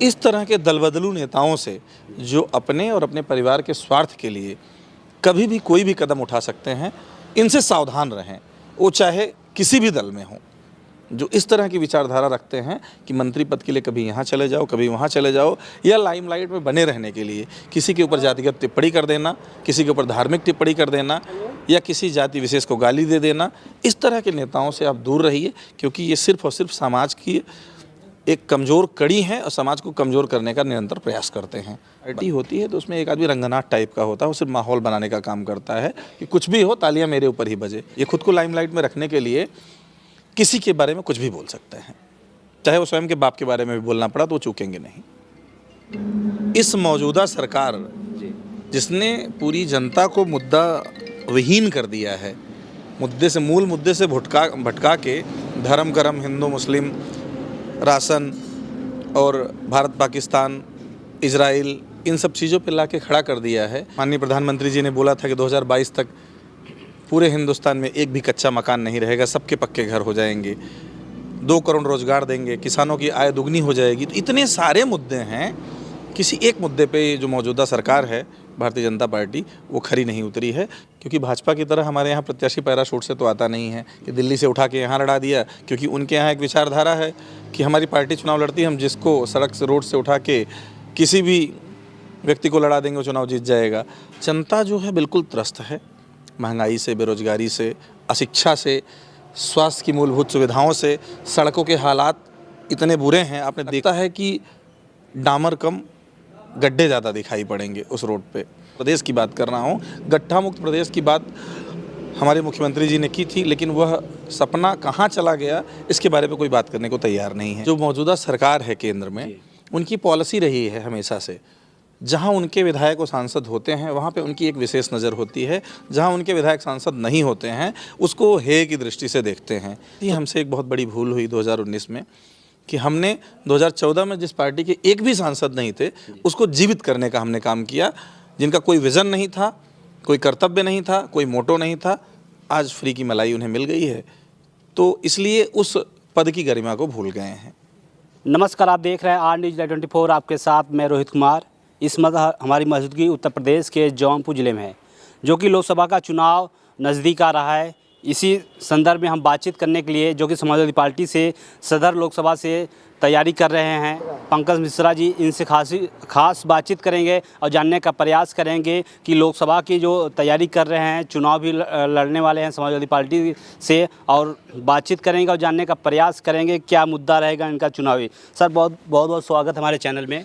इस तरह के दलबदलू नेताओं से जो अपने और अपने परिवार के स्वार्थ के लिए कभी भी कोई भी कदम उठा सकते हैं, इनसे सावधान रहें। वो चाहे किसी भी दल में हों, जो इस तरह की विचारधारा रखते हैं कि मंत्री पद के लिए कभी यहाँ चले जाओ, कभी वहाँ चले जाओ, या लाइमलाइट में बने रहने के लिए किसी के ऊपर जातिगत टिप्पणी कर देना, किसी के ऊपर धार्मिक टिप्पणी कर देना, या किसी जाति विशेष को गाली दे देना, इस तरह के नेताओं से आप दूर रहिए, क्योंकि ये सिर्फ और सिर्फ समाज की एक कमज़ोर कड़ी है और समाज को कमज़ोर करने का निरंतर प्रयास करते हैं। पार्टी होती है तो उसमें एक आदमी रंगनाथ टाइप का होता है, वो सिर्फ माहौल बनाने का काम करता है कि कुछ भी हो तालियां मेरे ऊपर ही बजे। ये खुद को लाइमलाइट में रखने के लिए किसी के बारे में कुछ भी बोल सकते हैं, चाहे वो स्वयं के बाप के बारे में भी बोलना पड़ा तो वो चूकेंगे नहीं। इस मौजूदा सरकार जिसने पूरी जनता को मुद्दा विहीन कर दिया है, मुद्दे से मूल मुद्दे से भटका के धर्म करम, हिंदू मुस्लिम, राशन और भारत पाकिस्तान, इजराइल, इन सब चीज़ों पे लाके खड़ा कर दिया है। माननीय प्रधानमंत्री जी ने बोला था कि 2022 तक पूरे हिंदुस्तान में एक भी कच्चा मकान नहीं रहेगा, सबके पक्के घर हो जाएंगे, 2 करोड़ रोजगार देंगे, किसानों की आय दुगनी हो जाएगी। तो इतने सारे मुद्दे हैं, किसी एक मुद्दे पे जो मौजूदा सरकार है भारतीय जनता पार्टी, वो खरी नहीं उतरी है। क्योंकि भाजपा की तरह हमारे यहाँ प्रत्याशी पैराशूट से तो आता नहीं है कि दिल्ली से उठा के यहाँ लड़ा दिया, क्योंकि उनके यहाँ एक विचारधारा है कि हमारी पार्टी चुनाव लड़ती है, हम जिसको सड़क से, रोड से उठा के किसी भी व्यक्ति को लड़ा देंगे वो चुनाव जीत जाएगा। जनता जो है बिल्कुल त्रस्त है, महंगाई से, बेरोजगारी से, अशिक्षा से, स्वास्थ्य की मूलभूत सुविधाओं से। सड़कों के हालात इतने बुरे हैं, आपने देखा है कि डामर कम गड्ढे ज़्यादा दिखाई पड़ेंगे उस रोड पे। प्रदेश की बात कर रहा हूँ, गड्ढा मुक्त प्रदेश की बात हमारे मुख्यमंत्री जी ने की थी, लेकिन वह सपना कहाँ चला गया इसके बारे में कोई बात करने को तैयार नहीं है। जो मौजूदा सरकार है केंद्र में, उनकी पॉलिसी रही है हमेशा से, जहाँ उनके विधायक और सांसद होते हैं वहाँ पे उनकी एक विशेष नज़र होती है, जहाँ उनके विधायक सांसद नहीं होते हैं उसको हेय की दृष्टि से देखते हैं। ये हमसे एक बहुत बड़ी भूल हुई 2019 में कि हमने 2014 में जिस पार्टी के एक भी सांसद नहीं थे उसको जीवित करने का हमने काम किया, जिनका कोई विज़न नहीं था, कोई कर्तव्य नहीं था, कोई मोटो नहीं था। आज फ्री की मलाई उन्हें मिल गई है, तो इसलिए उस पद की गरिमा को भूल गए हैं। नमस्कार, आप देख रहे हैं आर न्यूज़ लाइव 24, आपके साथ मैं रोहित कुमार। इस हमारी मौजूदगी उत्तर प्रदेश के जौनपुर ज़िले में है, जो कि लोकसभा का चुनाव नज़दीक आ रहा है। इसी संदर्भ में हम बातचीत करने के लिए, जो कि समाजवादी पार्टी से सदर लोकसभा से तैयारी कर रहे हैं, पंकज मिश्रा जी, इनसे खास बातचीत करेंगे और जानने का प्रयास करेंगे कि लोकसभा की जो तैयारी कर रहे हैं, चुनाव भी लड़ने वाले हैं समाजवादी पार्टी से, और बातचीत करेंगे और जानने का प्रयास करेंगे क्या मुद्दा रहेगा इनका चुनावी। सर, बहुत बहुत स्वागत हमारे चैनल में।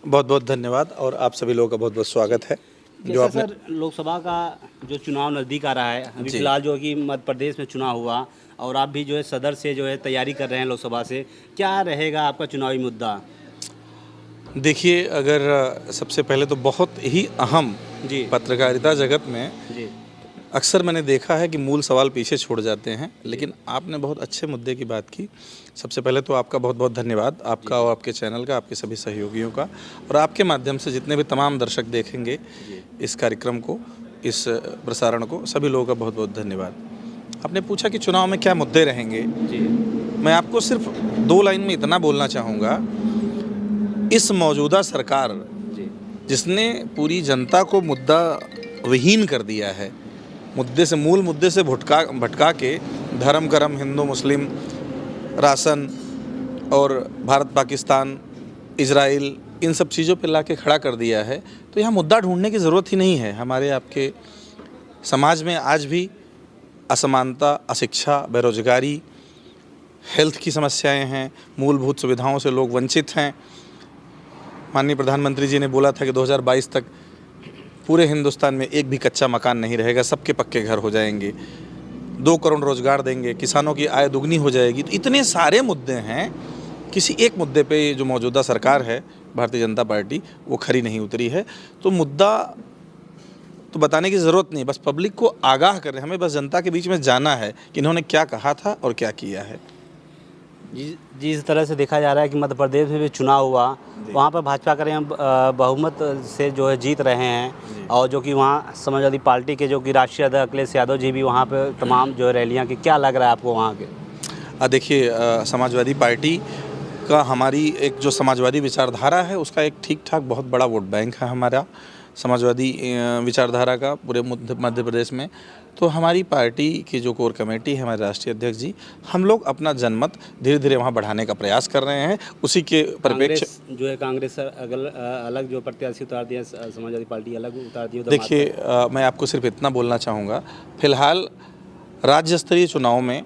बहुत बहुत धन्यवाद, और आप सभी लोगों का बहुत बहुत स्वागत है। जो आपने सर, लोकसभा का जो चुनाव नज़दीक आ रहा है, अभी फिलहाल जो कि मध्य प्रदेश में चुनाव हुआ, और आप भी जो है सदर से जो है तैयारी कर रहे हैं लोकसभा से, क्या रहेगा आपका चुनावी मुद्दा? देखिए, अगर सबसे पहले तो बहुत ही अहम पत्रकारिता जगत में अक्सर मैंने देखा है कि मूल सवाल पीछे छोड़ जाते हैं, लेकिन आपने बहुत अच्छे मुद्दे की बात की। सबसे पहले तो आपका बहुत बहुत धन्यवाद, आपका और आपके चैनल का, आपके सभी सहयोगियों का, और आपके माध्यम से जितने भी तमाम दर्शक देखेंगे इस कार्यक्रम को, इस प्रसारण को, सभी लोगों का बहुत बहुत धन्यवाद। आपने पूछा कि चुनाव में क्या मुद्दे रहेंगे। मैं आपको सिर्फ 2 लाइन में इतना बोलना चाहूँगा, इस मौजूदा सरकार जिसने पूरी जनता को मुद्दा विहीन कर दिया है, मुद्दे से, मूल मुद्दे से भटका के धर्म करम, हिंदू मुस्लिम, राशन और भारत पाकिस्तान, इजराइल, इन सब चीज़ों पे लाके खड़ा कर दिया है, तो यहाँ मुद्दा ढूंढने की ज़रूरत ही नहीं है। हमारे आपके समाज में आज भी असमानता, अशिक्षा, बेरोजगारी, हेल्थ की समस्याएं हैं, मूलभूत सुविधाओं से लोग वंचित हैं। माननीय प्रधानमंत्री जी ने बोला था कि 2022 तक पूरे हिंदुस्तान में एक भी कच्चा मकान नहीं रहेगा, सबके पक्के घर हो जाएंगे, 2 करोड़ रोजगार देंगे, किसानों की आय दुगनी हो जाएगी। तो इतने सारे मुद्दे हैं, किसी एक मुद्दे पे जो मौजूदा सरकार है भारतीय जनता पार्टी, वो खरी नहीं उतरी है। तो मुद्दा तो बताने की ज़रूरत नहीं, बस पब्लिक को आगाह कर रहे हैं, हमें बस जनता के बीच में जाना है कि इन्होंने क्या कहा था और क्या किया है। जी, इस तरह से देखा जा रहा है कि मध्य प्रदेश में भी चुनाव हुआ, वहाँ पर भाजपा का बहुमत से जो है जीत रहे हैं, और जो कि वहाँ समाजवादी पार्टी के जो कि राष्ट्रीय अध्यक्ष अखिलेश यादव जी भी वहाँ पर तमाम जो है रैलियाँ की, क्या लग रहा है आपको वहाँ के? देखिए, समाजवादी पार्टी का हमारी एक जो समाजवादी विचारधारा है उसका एक ठीक ठाक बहुत बड़ा वोट बैंक है हमारा समाजवादी विचारधारा का पूरे मध्य प्रदेश में। तो हमारी पार्टी की जो कोर कमेटी है, हमारे राष्ट्रीय अध्यक्ष जी, हम लोग अपना जनमत धीरे धीरे वहाँ बढ़ाने का प्रयास कर रहे हैं। उसी के परिप्रेक्ष्य जो है कांग्रेस अलग जो प्रत्याशी उतार दिया, समाजवादी पार्टी अलग उतार दी। देखिए मैं आपको सिर्फ इतना बोलना चाहूँगा, फिलहाल राज्य स्तरीय चुनाव में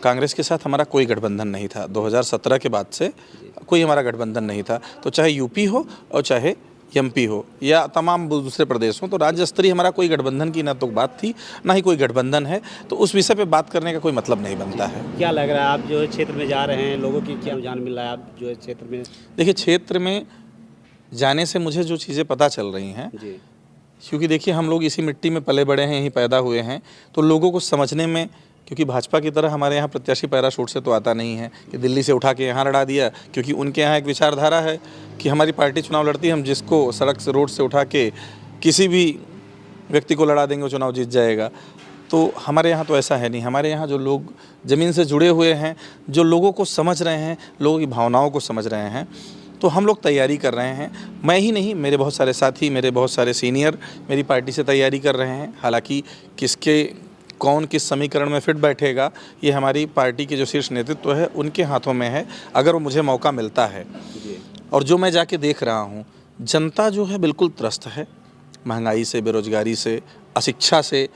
कांग्रेस के साथ हमारा कोई गठबंधन नहीं था। 2017 के बाद से कोई हमारा गठबंधन नहीं था। तो चाहे यूपी हो और चाहे एमपी हो या तमाम दूसरे प्रदेश हो, तो राज्य स्तरीय हमारा कोई गठबंधन की ना तो बात थी, ना ही कोई गठबंधन है। तो उस विषय पे बात करने का कोई मतलब नहीं बनता है। क्या लग रहा है, आप जो है क्षेत्र में जा रहे हैं, लोगों की क्या रुझान मिल रहा है आप जो है क्षेत्र में? देखिए, क्षेत्र में जाने से मुझे जो चीज़ें पता चल रही हैं, क्योंकि देखिए हम लोग इसी मिट्टी में पले बड़े हैं, यहीं पैदा हुए हैं, तो लोगों को समझने में, क्योंकि भाजपा की तरह हमारे यहाँ प्रत्याशी पैराशूट से तो आता नहीं है कि दिल्ली से उठा के यहाँ लड़ा दिया, क्योंकि उनके यहाँ एक विचारधारा है कि हमारी पार्टी चुनाव लड़ती है, हम जिसको सड़क से रोड से उठा के किसी भी व्यक्ति को लड़ा देंगे वो चुनाव जीत जाएगा। तो हमारे यहाँ तो ऐसा है नहीं। हमारे यहाँ जो लोग ज़मीन से जुड़े हुए हैं, जो लोगों को समझ रहे हैं, लोगों की भावनाओं को समझ रहे हैं, तो हम लोग तैयारी कर रहे हैं। मैं ही नहीं, मेरे बहुत सारे साथी, मेरे बहुत सारे सीनियर मेरी पार्टी से तैयारी कर रहे हैं। हालांकि कौन किस समीकरण में फिट बैठेगा ये हमारी पार्टी के जो शीर्ष नेतृत्व है उनके हाथों में है, अगर वो मुझे मौका मिलता है। और जो मैं जाके देख रहा हूँ, जनता जो है बिल्कुल त्रस्त है, महंगाई से, बेरोजगारी से, अशिक्षा से,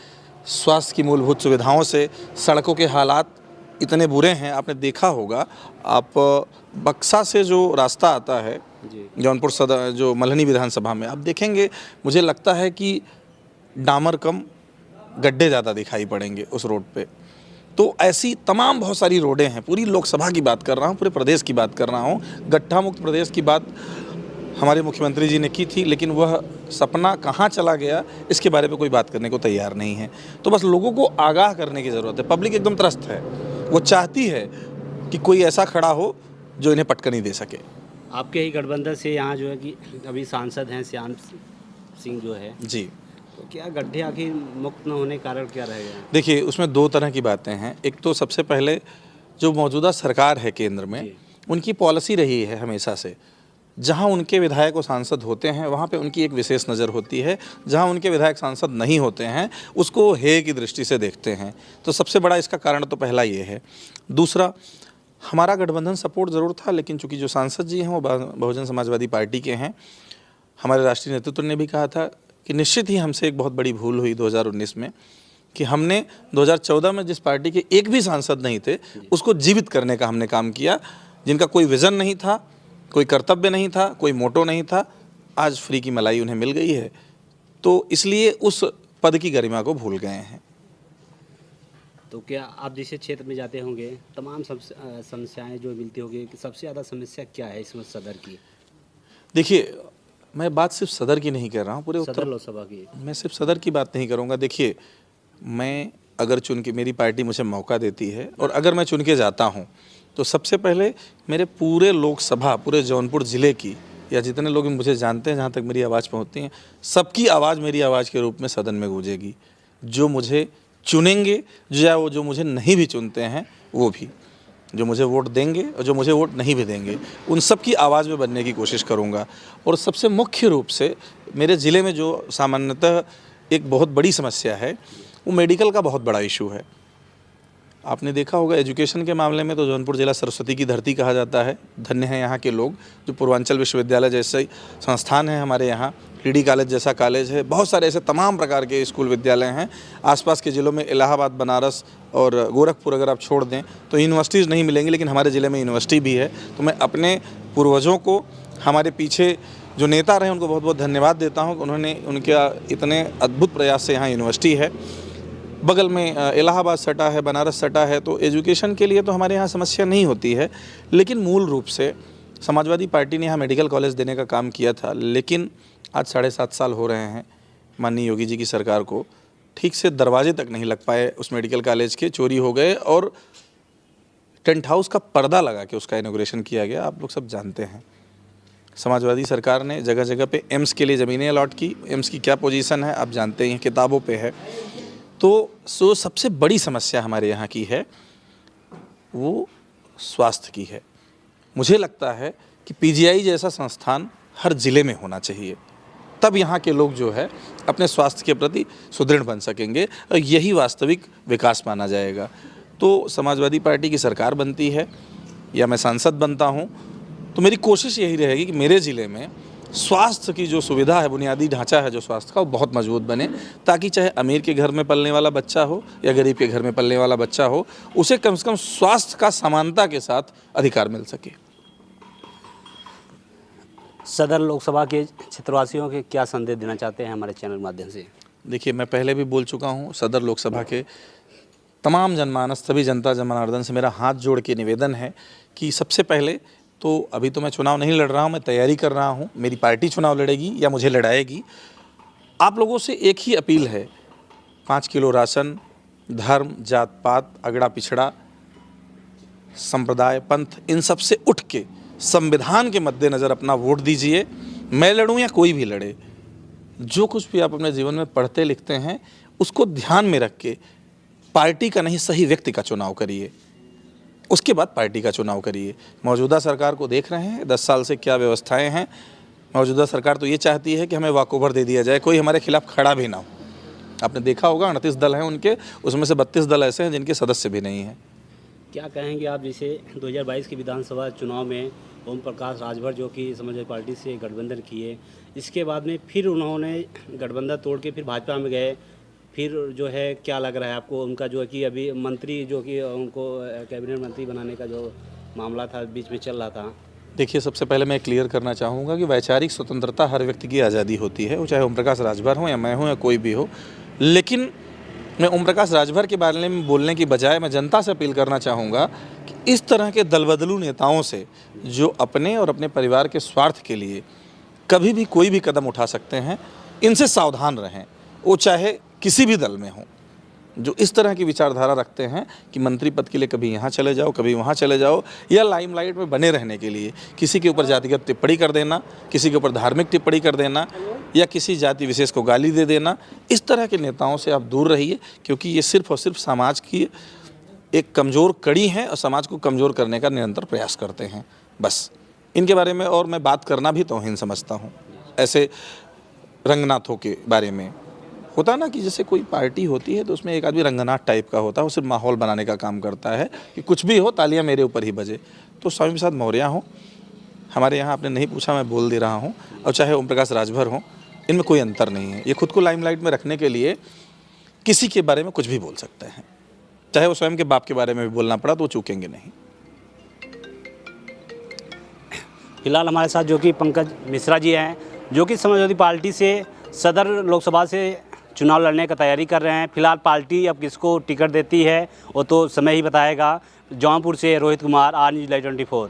स्वास्थ्य की मूलभूत सुविधाओं से। सड़कों के हालात इतने बुरे हैं, आपने देखा होगा। आप बक्सा से जो रास्ता आता है जौनपुर सदर, जो मल्हनी विधानसभा में, आप देखेंगे, मुझे लगता है कि डामर कम गड्ढे ज़्यादा दिखाई पड़ेंगे उस रोड पे। तो ऐसी तमाम बहुत सारी रोडें हैं। पूरी लोकसभा की बात कर रहा हूँ, पूरे प्रदेश की बात कर रहा हूँ। गड्ढा मुक्त प्रदेश की बात हमारे मुख्यमंत्री जी ने की थी, लेकिन वह सपना कहाँ चला गया इसके बारे में कोई बात करने को तैयार नहीं है। तो बस लोगों को आगाह करने की ज़रूरत है। पब्लिक एकदम त्रस्त है, वो चाहती है कि कोई ऐसा खड़ा हो जो इन्हें पटकनी दे सके। आपके ही गठबंधन से यहाँ जो है कि अभी सांसद हैं श्याम सिंह जो है जी, तो क्या गड्ढे आखिर मुक्त न होने कारण क्या रहेगा? देखिए, उसमें दो तरह की बातें हैं। एक तो सबसे पहले जो मौजूदा सरकार है केंद्र में, उनकी पॉलिसी रही है हमेशा से, जहां उनके विधायक और सांसद होते हैं वहां पे उनकी एक विशेष नज़र होती है, जहां उनके विधायक सांसद नहीं होते हैं उसको हेय की दृष्टि से देखते हैं। तो सबसे बड़ा इसका कारण तो पहला ये है। दूसरा, हमारा गठबंधन सपोर्ट ज़रूर था, लेकिन चूंकि जो सांसद जी हैं वो बहुजन समाजवादी पार्टी के हैं, हमारे राष्ट्रीय नेतृत्व ने भी कहा था कि निश्चित ही हमसे एक बहुत बड़ी भूल हुई 2019 में कि हमने 2014 में जिस पार्टी के एक भी सांसद नहीं थे उसको जीवित करने का हमने काम किया, जिनका कोई विज़न नहीं था, कोई कर्तव्य नहीं था, कोई मोटो नहीं था। आज फ्री की मलाई उन्हें मिल गई है, तो इसलिए उस पद की गरिमा को भूल गए हैं। तो क्या आप जिस क्षेत्र में जाते होंगे तमाम समस्याएं जो मिलती होगी, कि सबसे ज़्यादा समस्या क्या है इसमें सदर की? देखिए, मैं बात सिर्फ सदर की नहीं कर रहा हूँ, पूरे सदर लोकसभा की। मैं सिर्फ सदर की बात नहीं करूँगा। देखिए, मैं अगर चुन के, मेरी पार्टी मुझे मौका देती है और अगर मैं चुन के जाता हूँ, तो सबसे पहले मेरे पूरे लोकसभा, पूरे जौनपुर ज़िले की, या जितने लोग मुझे जानते हैं, जहाँ तक मेरी आवाज़ पहुँचती है, सबकी आवाज़ मेरी आवाज़ के रूप में सदन में गूंजेगी। जो मुझे चुनेंगे, जो मुझे नहीं भी चुनते हैं, वो भी, जो मुझे वोट देंगे और जो मुझे वोट नहीं भी देंगे, उन सब की आवाज़ में बनने की कोशिश करूँगा। और सबसे मुख्य रूप से मेरे ज़िले में जो सामान्यतः एक बहुत बड़ी समस्या है, वो मेडिकल का बहुत बड़ा इशू है। आपने देखा होगा, एजुकेशन के मामले में तो जौनपुर ज़िला सरस्वती की धरती कहा जाता है। धन्य हैं यहाँ के लोग, जो पूर्वांचल विश्वविद्यालय जैसे संस्थान है हमारे यहाँ, डी कॉलेज जैसा कॉलेज है, बहुत सारे ऐसे तमाम प्रकार के स्कूल विद्यालय हैं। आसपास के ज़िलों में इलाहाबाद, बनारस और गोरखपुर अगर आप छोड़ दें तो यूनिवर्सिटीज़ नहीं मिलेंगी, लेकिन हमारे ज़िले में यूनिवर्सिटी भी है। तो मैं अपने पूर्वजों को, हमारे पीछे जो नेता रहे, उनको बहुत बहुत धन्यवाद देता हूँ। उन्होंने, उनके इतने अद्भुत प्रयास से यहाँ यूनिवर्सिटी है। बगल में इलाहाबाद सटा है, बनारस सटा है, तो एजुकेशन के लिए तो हमारे यहाँ समस्या नहीं होती है। लेकिन मूल रूप से समाजवादी पार्टी ने यहाँ मेडिकल कॉलेज देने का काम किया था, लेकिन आज 7.5 साल हो रहे हैं माननीय योगी जी की सरकार को, ठीक से दरवाजे तक नहीं लग पाए उस मेडिकल कॉलेज के। चोरी हो गए और टेंट हाउस का पर्दा लगा के उसका इनॉग्रेशन किया गया। आप लोग सब जानते हैं, समाजवादी सरकार ने जगह जगह पे एम्स के लिए ज़मीनें अलॉट की। एम्स की क्या पोजीशन है आप जानते हैं, किताबों पे है। तो सबसे बड़ी समस्या हमारे यहाँ की है वो स्वास्थ्य की है। मुझे लगता है कि पीजीआई जैसा संस्थान हर ज़िले में होना चाहिए, तब यहाँ के लोग जो है अपने स्वास्थ्य के प्रति सुदृढ़ बन सकेंगे और यही वास्तविक विकास माना जाएगा। तो समाजवादी पार्टी की सरकार बनती है या मैं सांसद बनता हूँ, तो मेरी कोशिश यही रहेगी कि मेरे ज़िले में स्वास्थ्य की जो सुविधा है, बुनियादी ढांचा है जो स्वास्थ्य का, वो बहुत मजबूत बने, ताकि चाहे अमीर के घर में पलने वाला बच्चा हो या गरीब के घर में पलने वाला बच्चा हो, उसे कम से कम स्वास्थ्य का समानता के साथ अधिकार मिल सके। सदर लोकसभा के क्षेत्रवासियों के क्या संदेश देना चाहते हैं हमारे चैनल के माध्यम से? देखिए, मैं पहले भी बोल चुका हूँ, सदर लोकसभा के तमाम जनमानस, सभी जनता जनार्दन से मेरा हाथ जोड़ के निवेदन है कि सबसे पहले तो अभी तो मैं चुनाव नहीं लड़ रहा हूँ, मैं तैयारी कर रहा हूँ, मेरी पार्टी चुनाव लड़ेगी या मुझे लड़ाएगी। आप लोगों से एक ही अपील है, 5 किलो राशन, धर्म, जात पात, अगड़ा पिछड़ा, संप्रदाय, पंथ, इन सब से उठ के संविधान के मद्देनज़र अपना वोट दीजिए। मैं लड़ूं या कोई भी लड़े, जो कुछ भी आप अपने जीवन में पढ़ते लिखते हैं उसको ध्यान में रख के पार्टी का नहीं, सही व्यक्ति का चुनाव करिए, उसके बाद पार्टी का चुनाव करिए। मौजूदा सरकार को देख रहे हैं 10 साल से क्या व्यवस्थाएं हैं। मौजूदा सरकार तो ये चाहती है कि हमें वॉकओवर दे दिया जाए, कोई हमारे खिलाफ खड़ा भी ना हो। आपने देखा होगा 29 दल हैं उनके, उसमें से 32 दल ऐसे हैं जिनके सदस्य भी नहीं हैं। क्या कहेंगे आप, जैसे 2022 के विधानसभा चुनाव में ओम प्रकाश राजभर जो कि समाजवादी पार्टी से गठबंधन किए, इसके बाद में फिर उन्होंने गठबंधन तोड़ के फिर भाजपा में गए, फिर जो है क्या लग रहा है आपको उनका जो है कि अभी मंत्री जो कि उनको कैबिनेट मंत्री बनाने का जो मामला था बीच में चल रहा था? देखिए, सबसे पहले मैं क्लियर करना चाहूँगा कि वैचारिक स्वतंत्रता हर व्यक्ति की आज़ादी होती है, वो चाहे ओम प्रकाश राजभर हो या मैं हूँ या कोई भी हो। लेकिन मैं ओम प्रकाश राजभर के बारे में बोलने की बजाय मैं जनता से अपील करना चाहूँगा कि इस तरह के दलबदलू नेताओं से, जो अपने और अपने परिवार के स्वार्थ के लिए कभी भी कोई भी कदम उठा सकते हैं, इनसे सावधान रहें। वो चाहे किसी भी दल में हों, जो इस तरह की विचारधारा रखते हैं कि मंत्री पद के लिए कभी यहाँ चले जाओ, कभी वहाँ चले जाओ, या लाइमलाइट में बने रहने के लिए किसी के ऊपर जातिगत टिप्पणी कर देना, किसी के ऊपर धार्मिक टिप्पणी कर देना या किसी जाति विशेष को गाली दे देना, इस तरह के नेताओं से आप दूर रहिए, क्योंकि ये सिर्फ और सिर्फ समाज की एक कमज़ोर कड़ी है और समाज को कमज़ोर करने का निरंतर प्रयास करते हैं। बस इनके बारे में और मैं बात करना भी तौहीन समझता हूँ। ऐसे रंगनाथों के बारे में होता ना कि जैसे कोई पार्टी होती है तो उसमें एक आदमी रंगनाथ टाइप का होता है, वो सिर्फ माहौल बनाने का काम करता है कि कुछ भी हो तालियां मेरे ऊपर ही बजे। तो स्वामी प्रसाद मौर्य हो, हमारे यहाँ आपने नहीं पूछा, मैं बोल दे रहा हूँ, और चाहे ओम प्रकाश राजभर हो, इनमें कोई अंतर नहीं है। ये खुद को लाइमलाइट में रखने के लिए किसी के बारे में कुछ भी बोल सकते हैं, चाहे वो स्वयं के बाप के बारे में भी बोलना पड़ा तो वो चूकेंगे नहीं। फिलहाल हमारे साथ जो कि पंकज मिश्रा जी हैं, जो कि समाजवादी पार्टी से सदर लोकसभा से चुनाव लड़ने का तैयारी कर रहे हैं। फिलहाल पार्टी अब किसको टिकट देती है वो तो समय ही बताएगा। जौनपुर से Rohit Kumar, R news live 24।